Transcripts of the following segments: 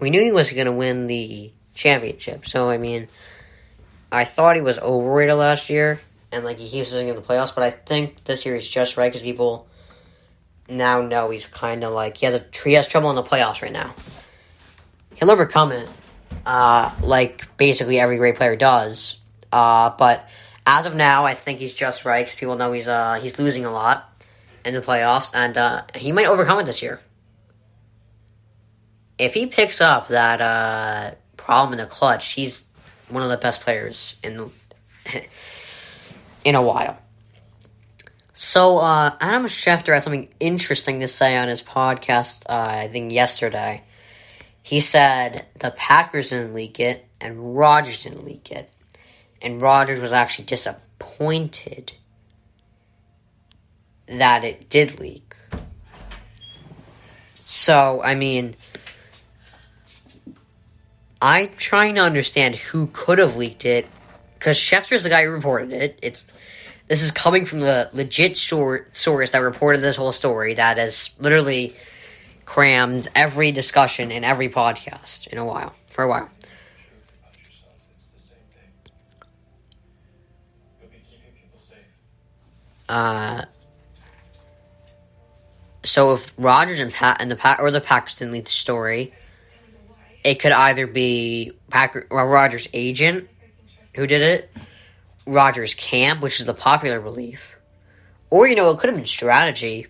we knew he was going to win the championship. So, I mean, I thought he was overrated last year, and, like, he keeps losing in the playoffs, but I think this year he's just right, because people now know he's kind of, like, he has trouble in the playoffs right now. He'll overcome it, like, basically every great player does, but as of now, I think he's just right, because people know he's losing a lot in the playoffs, and he might overcome it this year. If he picks up that problem in the clutch, he's one of the best players in a while. So, Adam Schefter had something interesting to say on his podcast, I think yesterday. He said the Packers didn't leak it, and Rodgers didn't leak it. And Rodgers was actually disappointed that it did leak. So, I mean, I'm trying to understand who could have leaked it, because Schefter's the guy who reported it. This is coming from the legit source that reported this whole story that has literally crammed every discussion in every podcast for a while. So if Rodgers and the Packers didn't leak the story, it could either be Rodgers' agent who did it, Rodgers' camp, which is the popular belief, or, it could have been strategy.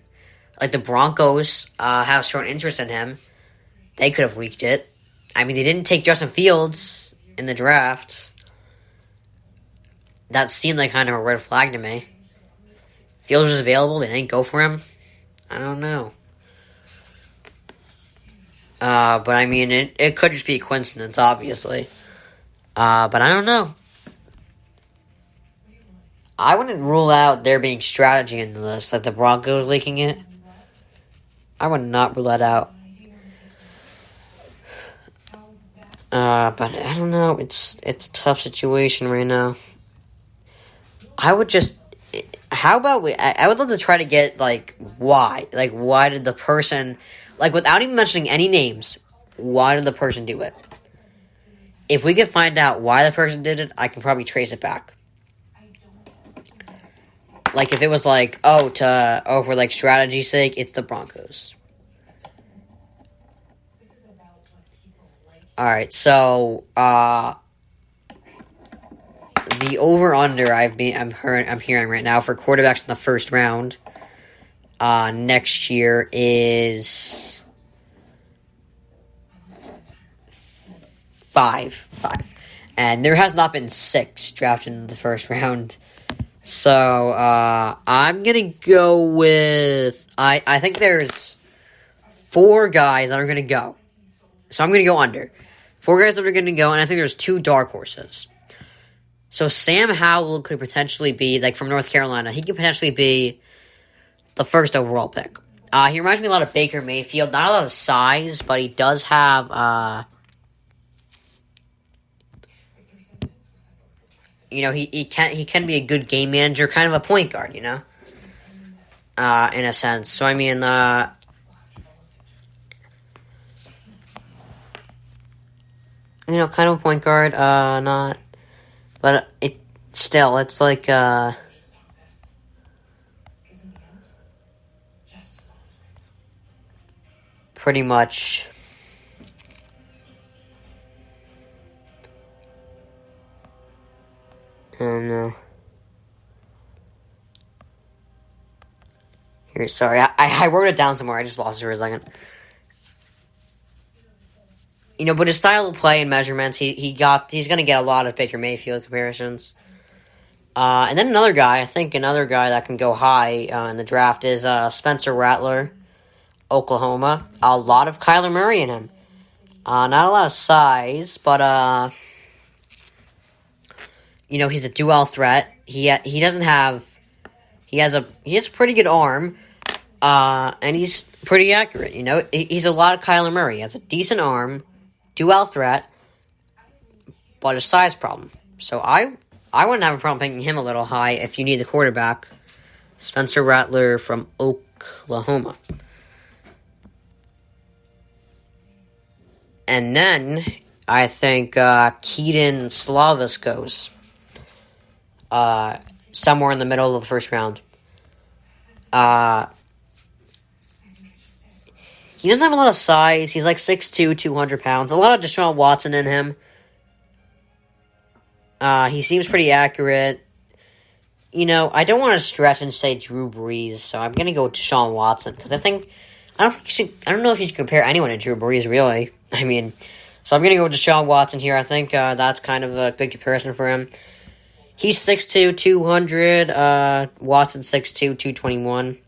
Like, the Broncos have shown interest in him. They could have leaked it. I mean, they didn't take Justin Fields in the draft. That seemed like kind of a red flag to me. Fields was available. They didn't go for him. I don't know. But I mean, it could just be a coincidence, obviously. But I don't know. I wouldn't rule out there being strategy in this, like the Broncos leaking it. I would not rule that out. But I don't know. It's a tough situation right now. I would love to try to get, like, why? Like, why did the person, like, without even mentioning any names, why did the person do it? If we could find out why the person did it, I can probably trace it back. Like, if it was like, for, like, strategy's sake, it's the Broncos. Alright, so, the over-under I'm hearing right now for quarterbacks in the first round next year is 5. And there has not been 6 drafted in the first round. So, I'm gonna go with, I think there's 4 guys that are gonna go. So I'm gonna go under. 4 guys that are gonna go, and I think there's 2 dark horses. So Sam Howell could potentially be, like, from North Carolina, he could potentially be the first overall pick. He reminds me a lot of Baker Mayfield. Not a lot of size, but he does have, he can be a good game manager, kind of a point guard, in a sense. So, I mean, kind of a point guard, but it's like, pretty much, I don't know. Here, sorry, I wrote it down somewhere, I just lost it for a second. But his style of play and measurements, he's going to get a lot of Baker Mayfield comparisons. And then another guy that can go high in the draft is Spencer Rattler, Oklahoma. A lot of Kyler Murray in him. Not a lot of size, but he's a dual threat. He has a pretty good arm, and he's pretty accurate. He's a lot of Kyler Murray. He has a decent arm, dual threat, but a size problem. So I wouldn't have a problem picking him a little high if you need the quarterback. Spencer Rattler from Oklahoma. And then I think Keaton Slavis goes somewhere in the middle of the first round. He doesn't have a lot of size. He's like 6'2", 200 pounds. A lot of Deshaun Watson in him. He seems pretty accurate. I don't want to stretch and say Drew Brees, so I'm gonna go with Deshaun Watson because I don't know if you should compare anyone to Drew Brees, really. So I'm gonna go with Deshaun Watson here. I think that's kind of a good comparison for him. He's 6'2", 200. Watson's 6'2", 221.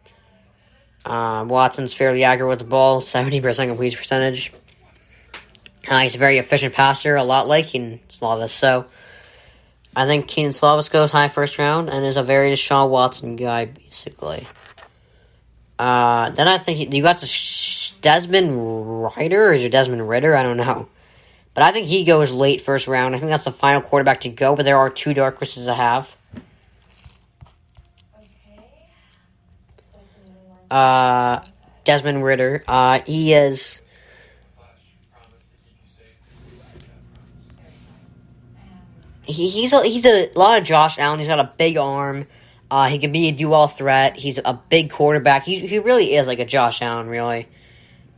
Watson's fairly accurate with the ball, 70% completion percentage. He's a very efficient passer, a lot like Keaton Slavis. So I think Keaton Slavis goes high first round, and is a very Deshaun Watson guy, basically. Then I think you got Desmond Ritter, or is it Desmond Ritter? I don't know. But I think he goes late first round. I think that's the final quarterback to go, but there are two dark horses to have. Desmond Ritter. He is... He's a lot of Josh Allen. He's got a big arm. He can be a do-all threat. He's a big quarterback. He really is like a Josh Allen, really.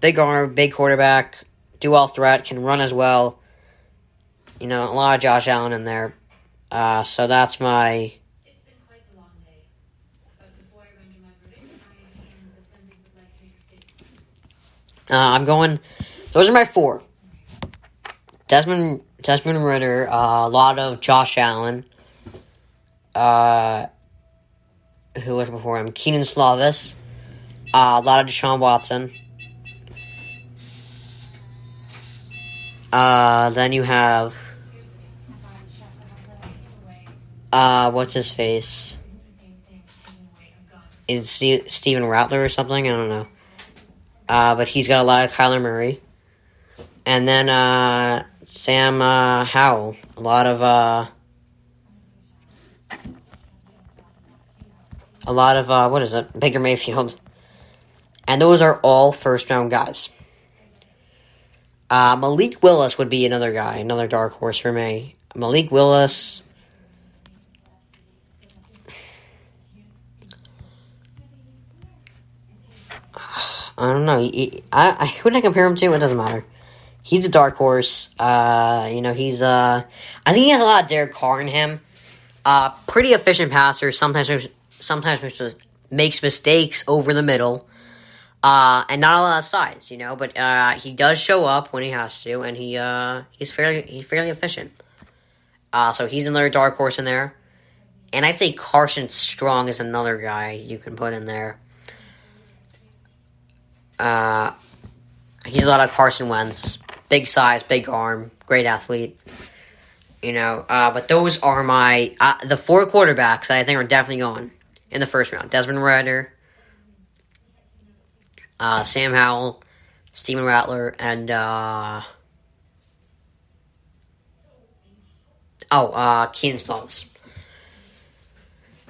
Big arm, big quarterback, do-all threat, can run as well. A lot of Josh Allen in there. So that's my... It's been quite a long day. But before I render my verdict, I and the defendant would like to make a statement. I'm going... Those are my four. Desmond Ritter, a lot of Josh Allen. Who was before him? Keaton Slavis. A lot of Deshaun Watson. Then you have... what's his face? Is Steven Rattler or something? I don't know. But he's got a lot of Kyler Murray. And then, Sam Howell. A lot of, what is it? Baker Mayfield. And those are all first-round guys. Malik Willis would be another guy, another dark horse for me. Malik Willis... I don't know. Who did I compare him to? It doesn't matter. He's a dark horse. He's I think he has a lot of Derek Carr in him. Pretty efficient passer. Sometimes makes mistakes over the middle. And not a lot of size, but he does show up when he has to, and he's fairly efficient. So he's another dark horse in there. And I'd say Carson Strong is another guy you can put in there. He's a lot of Carson Wentz. Big size, big arm, great athlete. But those are my... the four quarterbacks that I think are definitely going in the first round. Desmond Ritter, Sam Howell, Steven Rattler, and... Keaton Slavis.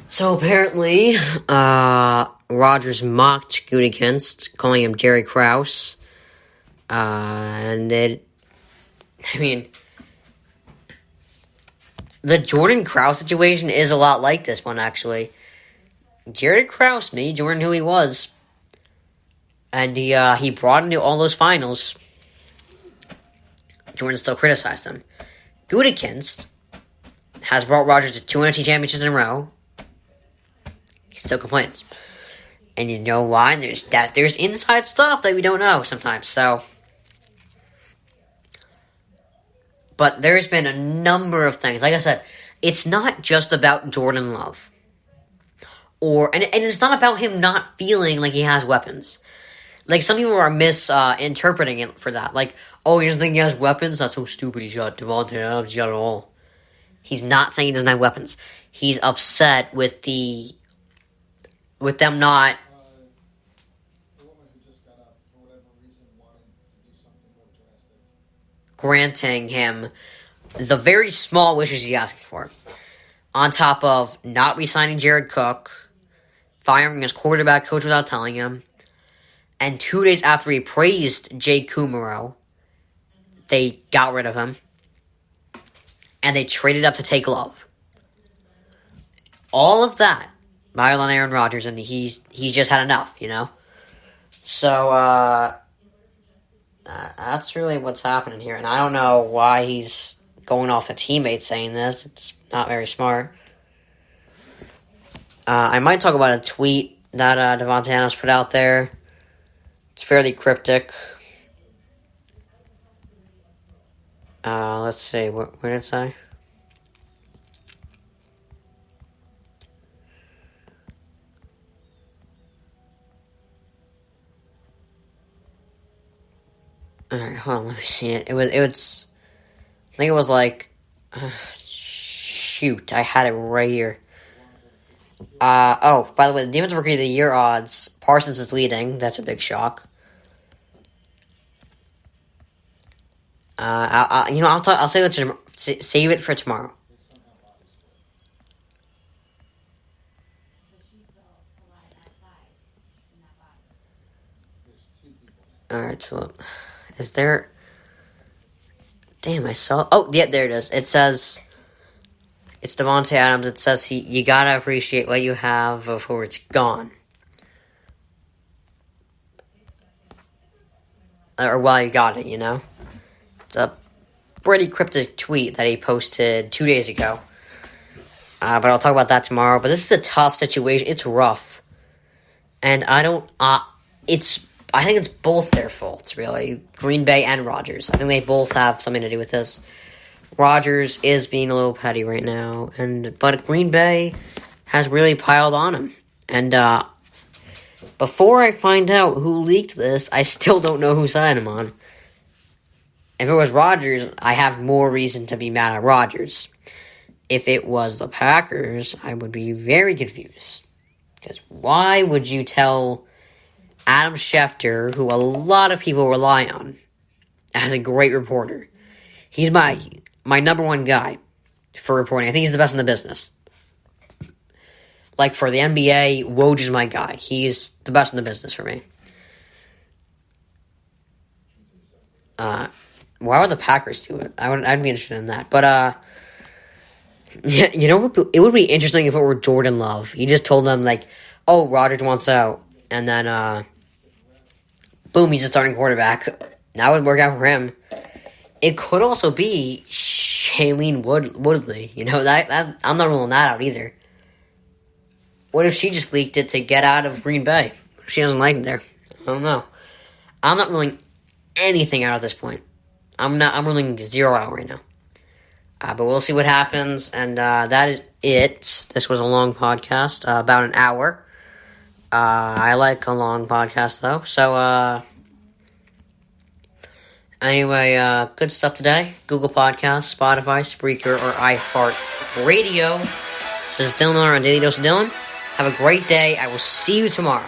So apparently, Rodgers mocked Gutekunst, calling him Jerry Krause. The Jordan Krause situation is a lot like this one, actually. Jared Krause made Jordan who he was. And he brought him to all those finals. Jordan still criticized him. Gutekunst has brought Rodgers to 2 NFC championships in a row. He still complains. And you know why? And there's inside stuff that we don't know sometimes, so... But there's been a number of things. Like I said, it's not just about Jordan Love. And it's not about him not feeling like he has weapons. Like, some people are misinterpreting it for that. Like, oh, he doesn't think he has weapons? That's so stupid. He's got Devontae Adams. He's got it all. He's not saying he doesn't have weapons. He's upset with them not... granting him the very small wishes he's asking for. On top of not re-signing Jared Cook, firing his quarterback coach without telling him, and 2 days after he praised Jay Kumaro, they got rid of him. And they traded up to take Love. All of that by Aaron Rodgers, and he's just had enough, you know? So, that's really what's happening here. And I don't know why he's going off the teammates saying this. It's not very smart. I might talk about a tweet that Davante Adams put out there. It's fairly cryptic. Let's see. What did it say? Alright, hold on, let me see it. It was I think it was like, shoot, I had it right here. By the way, the Defensive Rookie of the Year odds, Parsons is leading. That's a big shock. I'll save it for tomorrow. Alright, so is there... Damn, I saw... Oh, yeah, there it is. It says... It's Davante Adams. It says you gotta appreciate what you have before it's gone. Or while you got it, you know? It's a pretty cryptic tweet that he posted 2 days ago. But I'll talk about that tomorrow. But this is a tough situation. It's rough. And I think it's both their faults, really. Green Bay and Rodgers. I think they both have something to do with this. Rodgers is being a little petty right now, but Green Bay has really piled on him. And before I find out who leaked this, I still don't know who signed him on. If it was Rodgers, I have more reason to be mad at Rodgers. If it was the Packers, I would be very confused. Because why would you tell Adam Schefter, who a lot of people rely on as a great reporter, he's my number one guy for reporting. I think he's the best in the business. Like, for the NBA, Woj is my guy. He's the best in the business for me. Why would the Packers do it? I'd be interested in that. But, yeah, you know what? It would be interesting if it were Jordan Love. He just told them, like, oh, Rodgers wants out. And then, boom, he's a starting quarterback. That would work out for him. It could also be Shailene Woodley. You know, that I'm not ruling that out either. What if she just leaked it to get out of Green Bay? She doesn't like it there. I don't know. I'm not ruling anything out at this point. I'm ruling 0 out right now. But we'll see what happens. And that is it. This was a long podcast, about an hour. I like a long podcast, though. So, anyway, good stuff today. Google Podcasts, Spotify, Spreaker, or iHeartRadio. This is Dylan Miller on Daily Dose of Dylan. Have a great day. I will see you tomorrow.